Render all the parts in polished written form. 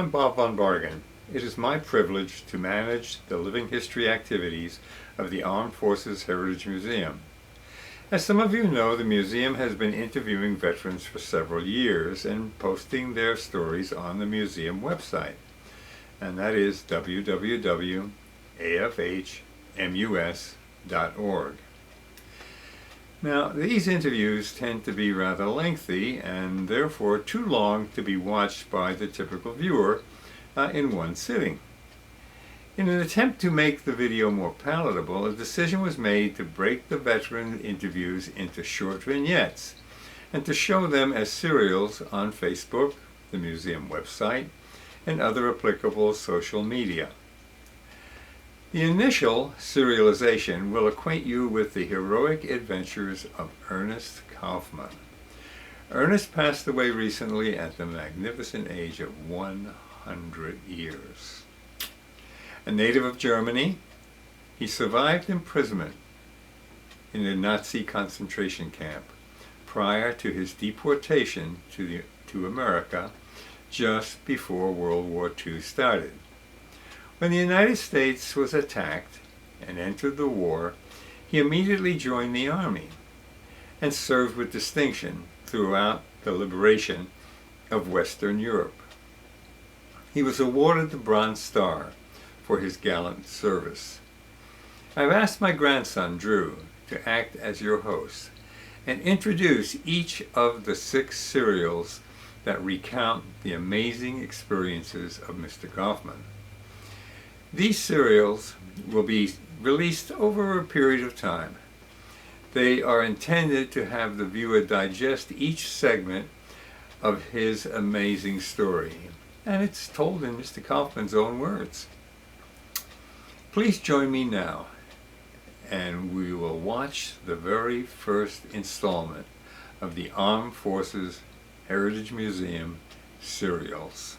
I'm Bob von Bargen. It is my privilege to manage the living history activities of the Armed Forces Heritage Museum. As some of you know, the museum has been interviewing veterans for several years and posting their stories on the museum website, and that is www.afhmus.org. Now, these interviews tend to be rather lengthy and therefore too long to be watched by the typical viewer in one sitting. In an attempt to make the video more palatable, a decision was made to break the veteran interviews into short vignettes and to show them as serials on Facebook, the museum website, and other applicable social media. The initial serialization will acquaint you with the heroic adventures of Ernest Kaufman. Ernest passed away recently at the magnificent age of 100 years. A native of Germany, he survived imprisonment in a Nazi concentration camp prior to his deportation to America just before World War II started. When the United States was attacked and entered the war, he immediately joined the Army and served with distinction throughout the liberation of Western Europe. He was awarded the Bronze Star for his gallant service. I've asked my grandson, Drew, to act as your host and introduce each of the 6 serials that recount the amazing experiences of Mr. Kaufman. These serials will be released over a period of time. They are intended to have the viewer digest each segment of his amazing story, and it's told in Mr. Kaufman's own words. Please join me now, and we will watch the very first installment of the Armed Forces Heritage Museum serials.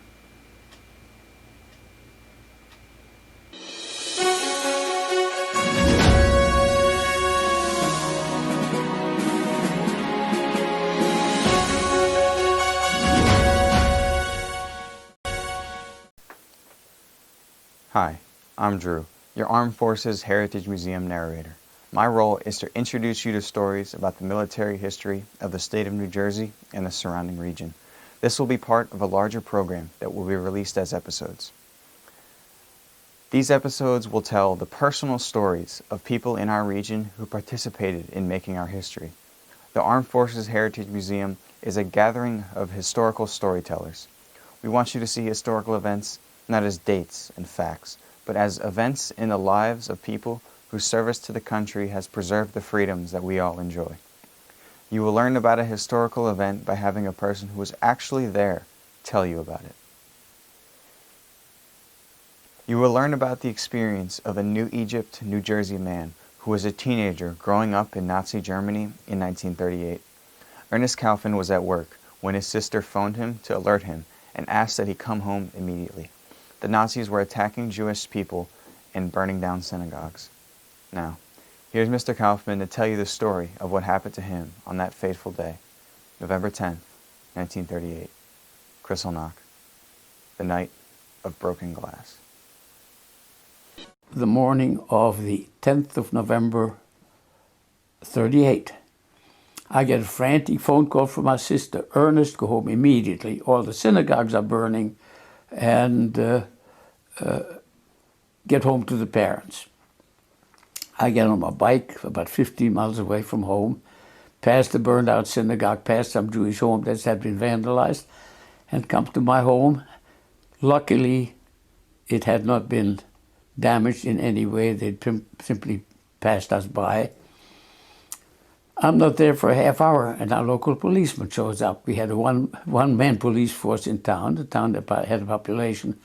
Hi, I'm Drew, your Armed Forces Heritage Museum narrator. My role is to introduce you to stories about the military history of the state of New Jersey and the surrounding region. This will be part of a larger program that will be released as episodes. These episodes will tell the personal stories of people in our region who participated in making our history. The Armed Forces Heritage Museum is a gathering of historical storytellers. We want you to see historical events not as dates and facts, but as events in the lives of people whose service to the country has preserved the freedoms that we all enjoy. You will learn about a historical event by having a person who was actually there tell you about it. You will learn about the experience of a New Egypt, New Jersey man who was a teenager growing up in Nazi Germany in 1938. Ernest Kaufman was at work when his sister phoned him to alert him and asked that he come home immediately. The Nazis were attacking Jewish people and burning down synagogues. Now, here's Mr. Kaufman to tell you the story of what happened to him on that fateful day, November 10th, 1938. Kristallnacht, the night of broken glass. The morning of the 10th of November, 38. I get a frantic phone call from my sister, Ernest, go home immediately. All the synagogues are burning, and get home to the parents. I get on my bike about 15 miles away from home, past the burned out synagogue, past some Jewish home that had been vandalized, and come to my home. Luckily, it had not been damaged in any way. They'd simply passed us by. I'm not there for a half hour, and our local policeman shows up. We had a one-man police force in town. The town that had a population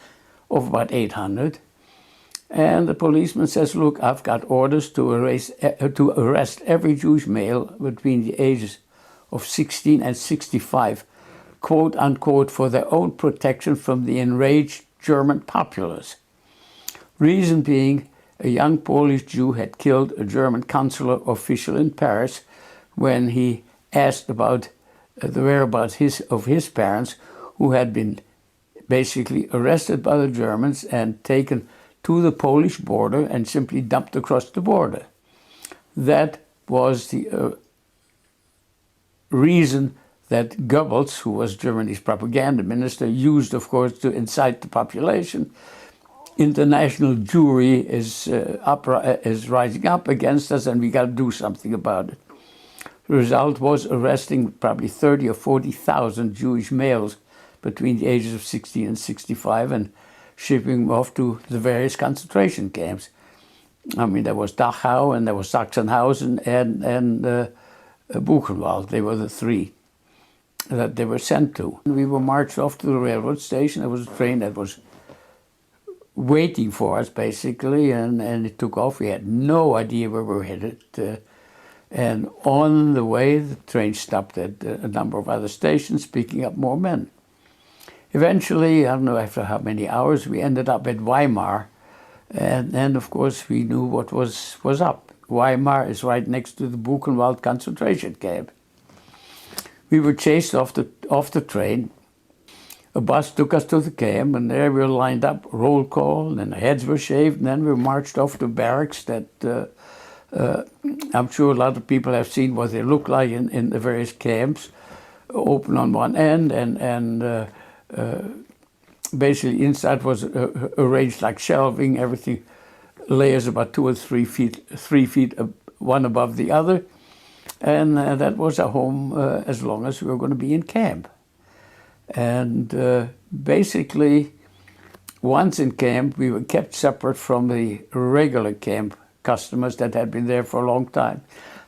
of about 800. And the policeman says, look, I've got orders to arrest every Jewish male between the ages of 16 and 65, quote unquote, for their own protection from the enraged German populace. Reason being, a young Polish Jew had killed a German consular official in Paris when he asked about the whereabouts of his parents, who had been basically arrested by the Germans and taken to the Polish border and simply dumped across the border. That was the reason that Goebbels, who was Germany's propaganda minister, used, of course, to incite the population. International Jewry is rising up against us, and we got to do something about it. The result was arresting probably 30 or 40,000 Jewish males between the ages of 16 and 65 and shipping them off to the various concentration camps. I mean, there was Dachau, and there was Sachsenhausen, and Buchenwald. They were the three that they were sent to. We were marched off to the railroad station. There was a train that was waiting for us, basically, and it took off. We had no idea where we were headed. And on the way, the train stopped at a number of other stations, picking up more men. Eventually, I don't know after how many hours, we ended up at Weimar. And of course, we knew what was up. Weimar is right next to the Buchenwald concentration camp. We were chased off the train. A bus took us to the camp, and there we were lined up, roll call, and heads were shaved, and then we were marched off to barracks that I'm sure a lot of people have seen what they look like in the various camps, open on one end, and basically inside was arranged like shelving, everything, layers about 2 or 3 feet, 3 feet one above the other, and that was our home as long as we were going to be in camp. And basically, once in camp, we were kept separate from the regular camp customers that had been there for a long time.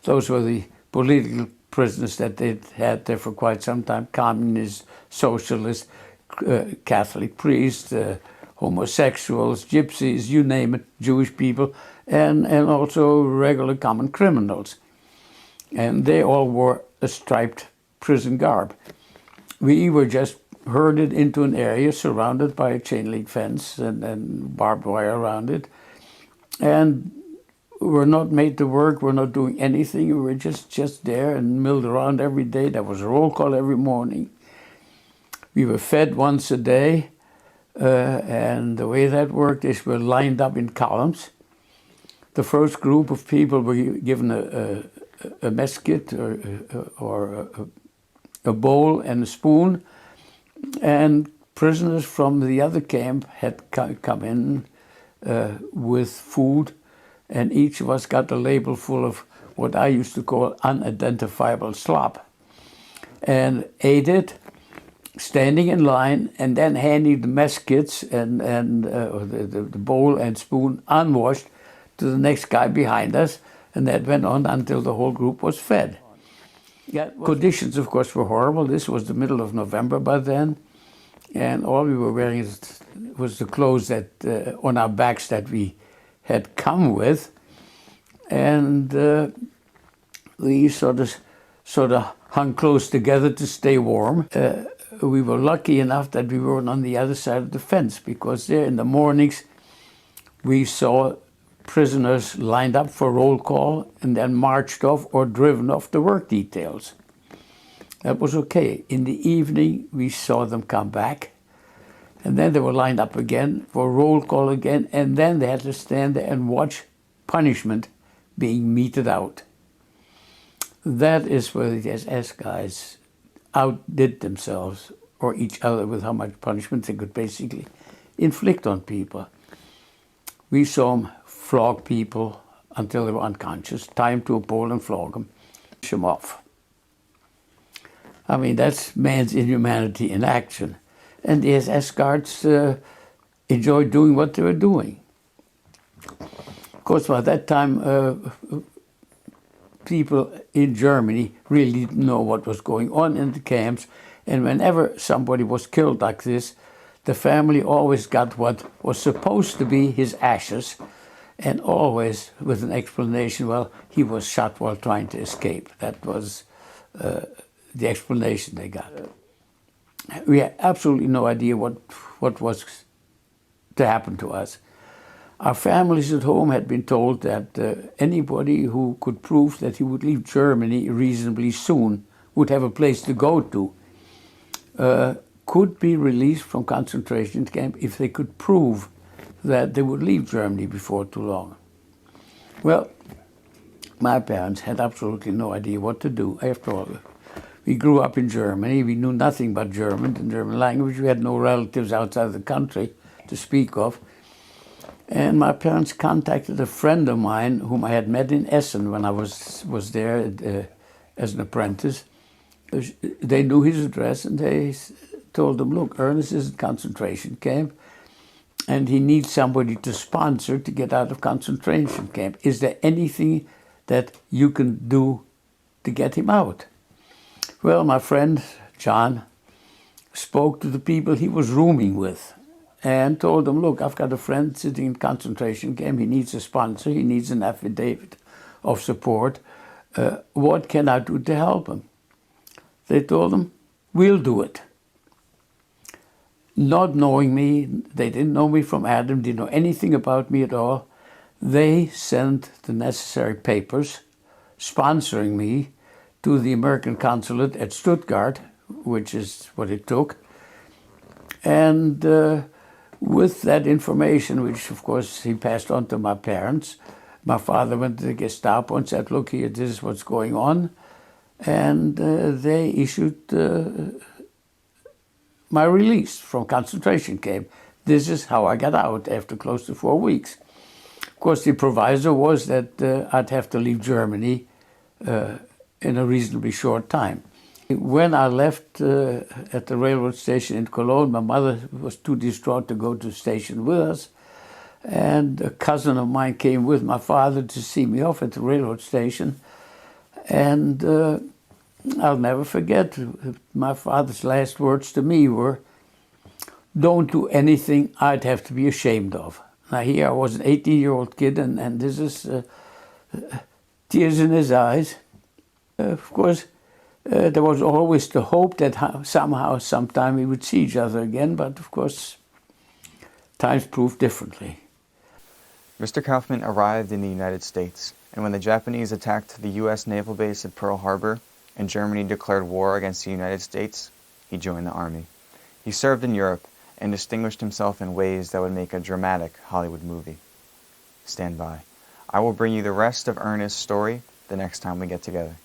Those were the political prisoners that they'd had there for quite some time, communists, socialists, Catholic priests, homosexuals, gypsies, you name it, Jewish people, and also regular common criminals. And they all wore a striped prison garb. We were just herded into an area surrounded by a chain link fence and barbed wire around it. And we're not made to work, we're not doing anything, we were just there and milled around every day. There was a roll call every morning. We were fed once a day, and the way that worked is we're lined up in columns. The first group of people were given a mess kit or a bowl and a spoon, and prisoners from the other camp had come in with food, and each of us got a label full of what I used to call unidentifiable slop, and ate it, standing in line, and then handing the mess kits and the bowl and spoon unwashed to the next guy behind us, and that went on until the whole group was fed. Conditions, of course, were horrible. This was the middle of November by then, and all we were wearing was the clothes that on our backs that we had come with, and we sort of hung close together to stay warm. We were lucky enough that we weren't on the other side of the fence, because there in the mornings we saw prisoners lined up for roll call and then marched off or driven off to work details. That was okay. In the evening we saw them come back, and then they were lined up again for roll call again, and then they had to stand there and watch punishment being meted out. That is where the SS guys outdid themselves or each other with how much punishment they could basically inflict on people. We saw them flog people until they were unconscious, tie them to a pole and flog them, push them off. I mean, that's man's inhumanity in action. And the SS guards enjoyed doing what they were doing. Of course, by that time, people in Germany really didn't know what was going on in the camps, and whenever somebody was killed like this, the family always got what was supposed to be his ashes, and always with an explanation, well, he was shot while trying to escape. That was the explanation they got. We had absolutely no idea what was to happen to us. Our families at home had been told that anybody who could prove that he would leave Germany reasonably soon would have a place to go to, could be released from concentration camp if they could prove that they would leave Germany before too long. Well, my parents had absolutely no idea what to do. After all, we grew up in Germany. We knew nothing but German, the German language. We had no relatives outside the country to speak of. And my parents contacted a friend of mine whom I had met in Essen when I was there as an apprentice. They knew his address, and they told him, look, Ernest is in concentration camp, and he needs somebody to sponsor to get out of concentration camp. Is there anything that you can do to get him out? Well, my friend John spoke to the people he was rooming with and told them, look, I've got a friend sitting in concentration camp. He needs a sponsor. He needs an affidavit of support. What can I do to help him? They told him, we'll do it. Not knowing me, they didn't know me from Adam, didn't know anything about me at all. They sent the necessary papers sponsoring me to the American consulate at Stuttgart, which is what it took. And with that information, which of course he passed on to my parents, my father went to the Gestapo and said, look here, this is what's going on. And they issued my release from concentration camp. This is how I got out after close to 4 weeks. Of course, the proviso was that I'd have to leave Germany in a reasonably short time. When I left at the railroad station in Cologne, my mother was too distraught to go to the station with us. And a cousin of mine came with my father to see me off at the railroad station. And I'll never forget, my father's last words to me were, don't do anything I'd have to be ashamed of. Now here I was an 18-year-old kid, and this is tears in his eyes. Of course, there was always the hope that somehow, sometime we would see each other again, but of course, times proved differently. Mr. Kaufman arrived in the United States, and when the Japanese attacked the U.S. naval base at Pearl Harbor and Germany declared war against the United States, he joined the Army. He served in Europe and distinguished himself in ways that would make a dramatic Hollywood movie. Stand by. I will bring you the rest of Ernest's story the next time we get together.